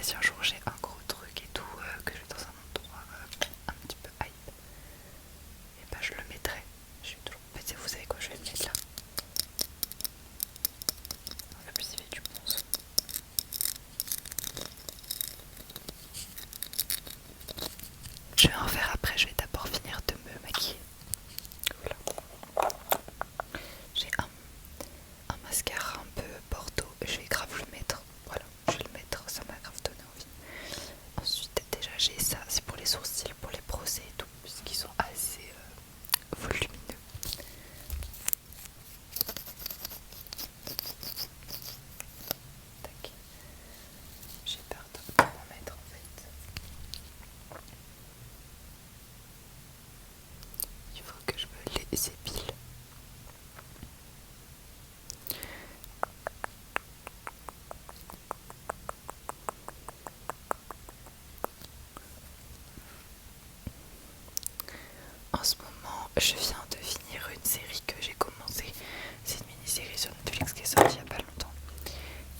si un jour j'ai un gros truc et tout, que je vais dans un endroit un petit peu hype, et bah je le mettrai. Je suis toujours. En fait, vous savez quoi, je vais le mettre là. En plus, il fait du bon son. Je vais en faire après, je vais d'abord finir de me maquiller. Voilà. J'ai un mascara un peu bordeaux, je vais grave le mettre. Voilà, je vais le mettre, ça m'a grave donné envie. Ensuite, déjà j'ai ça, c'est pour les sourcils, pour les brosser et tout, puisqu'ils sont assez volumineux. Tac. J'ai peur de pas en mettre en fait. Il faut que je me les épile. En ce moment, je viens de finir une série que j'ai commencée. C'est une mini-série sur Netflix qui est sortie il y a pas longtemps.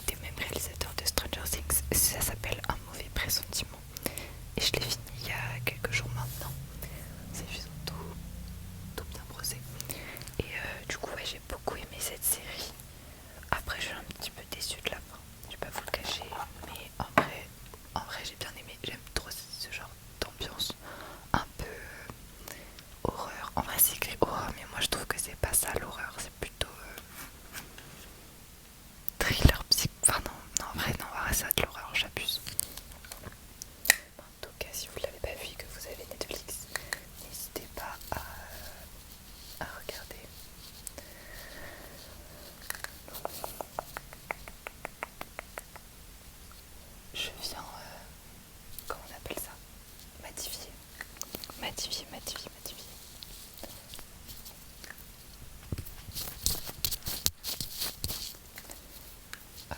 Des mêmes réalisateurs de Stranger Things. Ça s'appelle Un mauvais pressentiment. Et je l'ai fini il y a quelques jours maintenant. C'est juste tout bien brossé. Et du coup, ouais, j'ai beaucoup aimé cette série. Après, je suis un petit peu déçue de la fin. Je vais pas vous le cacher. Mais en vrai j'ai bien aimé. J'aime trop ce genre d'ambiance. Un peu horreur. En vrai, c'est écrit horreur, mais moi je trouve que c'est pas ça l'horreur. C'est plutôt thriller psy. Enfin, non, non, en vrai, non, ça de l'horreur, j'abuse. En tout cas, si vous l'avez pas vu et que vous avez Netflix, n'hésitez pas à regarder. Je viens, comment on appelle ça, matifier. Matifier. Hop.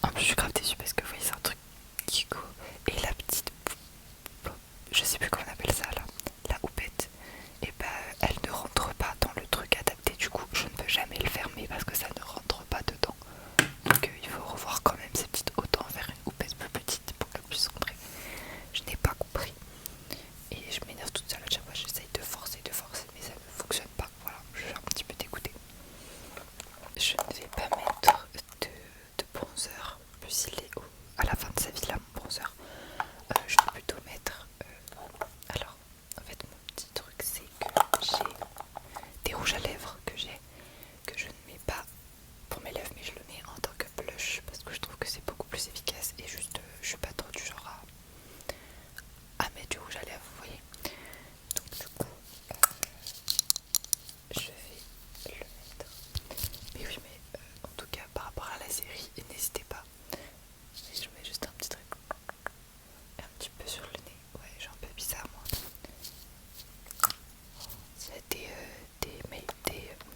En plus, je suis grave déçue parce que vous voyez, c'est un truc Kiko. Et la petite, je sais plus comment on appelle ça là, la houppette, et bah elle ne rentre pas dans le truc adapté. Du coup, je ne peux jamais le fermer parce que ça ne rentre pas dedans. Donc il faut revoir quand même ces petites. Autant faire une houppette plus petite pour qu'elle puisse rentrer. Je n'ai pas compris. Et je m'énerve toute seule à chaque fois. J'essaye de forcer, mais ça ne fonctionne pas. Voilà, je suis un petit peu dégoûtée. Je ne vais pas mettre de bronzer. En plus, il est à la fin de sa vie là, mon bronzer. Je vais plutôt mettre. Alors, en fait, mon petit truc, c'est que j'ai des rouges à lèvres que je ne mets pas pour mes lèvres, mais je le mets en tant que blush parce que je trouve que c'est beaucoup plus efficace et juste, je suis pas trop du genre à mettre du rouge à lèvres, vous voyez. Donc, du coup, je vais le mettre. Mais oui, mais en tout cas, par rapport à la série, n'hésitez pas. Et je mets juste un petit truc, un petit peu sur le nez. Ouais, j'ai un peu bizarre moi. S'il y a des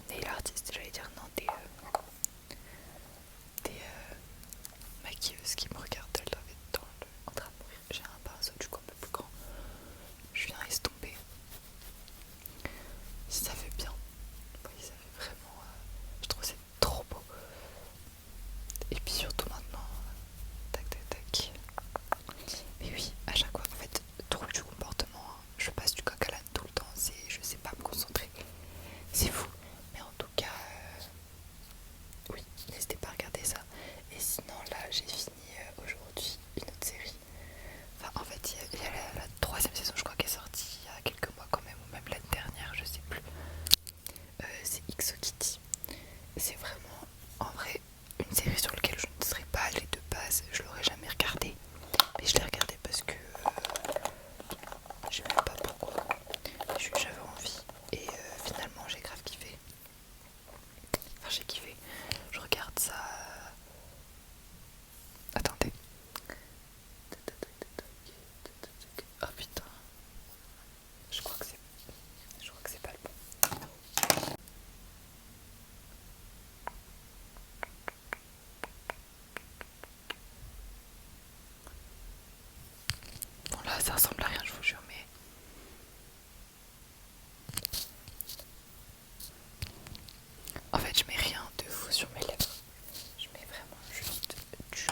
nail artistes, j'allais dire non, des maquilleuses qui me regardent, elles doivent être en train de mourir. J'ai un pinceau du coup un peu plus grand. Je viens estomper. Si ça fait bien. Oui, ça fait vraiment. Je trouve que c'est trop beau. Et puis surtout maintenant. Tac. Mais oui, à chaque fois, en fait, trouble du comportement. Je passe du coq à l'âne tout le temps. Je sais pas me concentrer. C'est fou. Mais en tout cas, oui, n'hésitez pas à regarder ça. Et sinon, là, j'ai fini aujourd'hui une autre série. Enfin, en fait, il y a la troisième saison, je crois, qui est sortie il y a quelques mois quand même, ou même l'année dernière, je sais plus. C'est XOKitty. C'est vraiment, en vrai, une série sur laquelle je ne serais pas allée de base. Je l'aurais jamais regardée. Mais je l'ai regardée parce que je sais même pas pourquoi. J'avais envie. Et finalement, j'ai grave kiffé. Enfin, j'ai kiffé. Je regarde ça. Attendez. Oh putain. Je crois que c'est pas le bon. Bon là, ça ressemble à rien, je vous jure, mais en fait, je mets rien de fou sur mes lèvres. Je mets vraiment juste du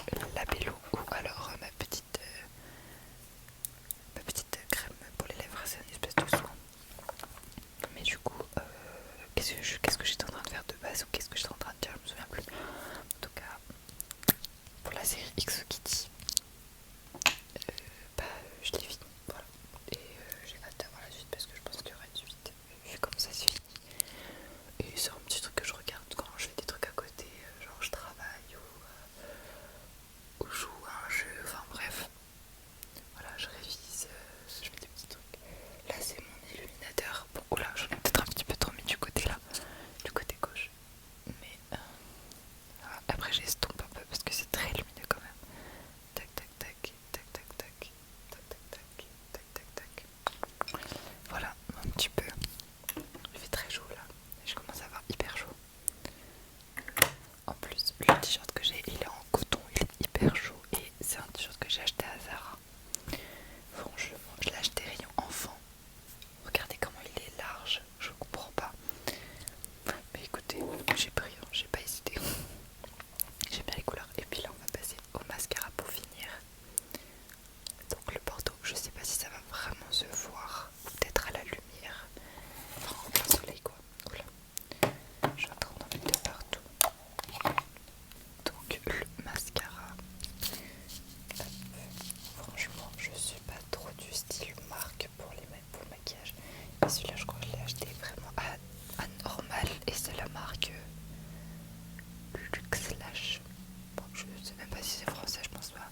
même pas si c'est français, je pense pas.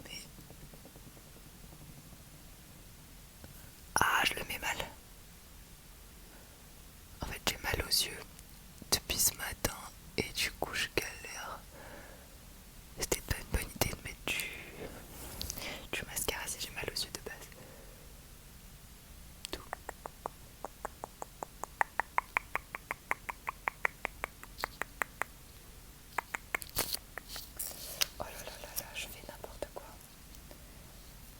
Mais... Ah, je le mets mal. En fait, j'ai mal aux yeux depuis ce matin et du coup, je galère. C'était pas une bonne idée de mettre du mascara si j'ai mal aux yeux de base. Tout. Oh là là là là, je fais n'importe quoi.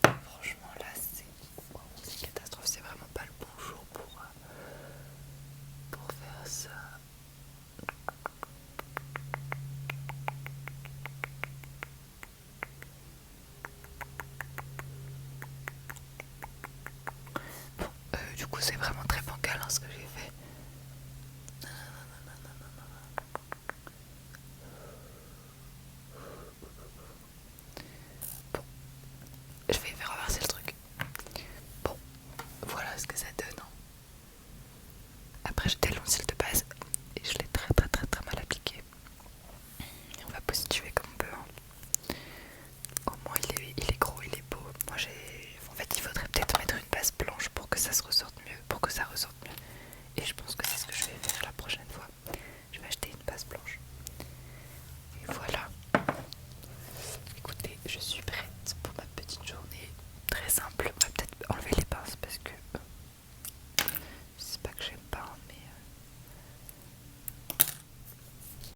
Franchement, là, c'est une catastrophe. C'est vraiment pas le bon jour pour faire ça. Bon, du coup, c'est vraiment très bancal hein, ce que j'ai fait.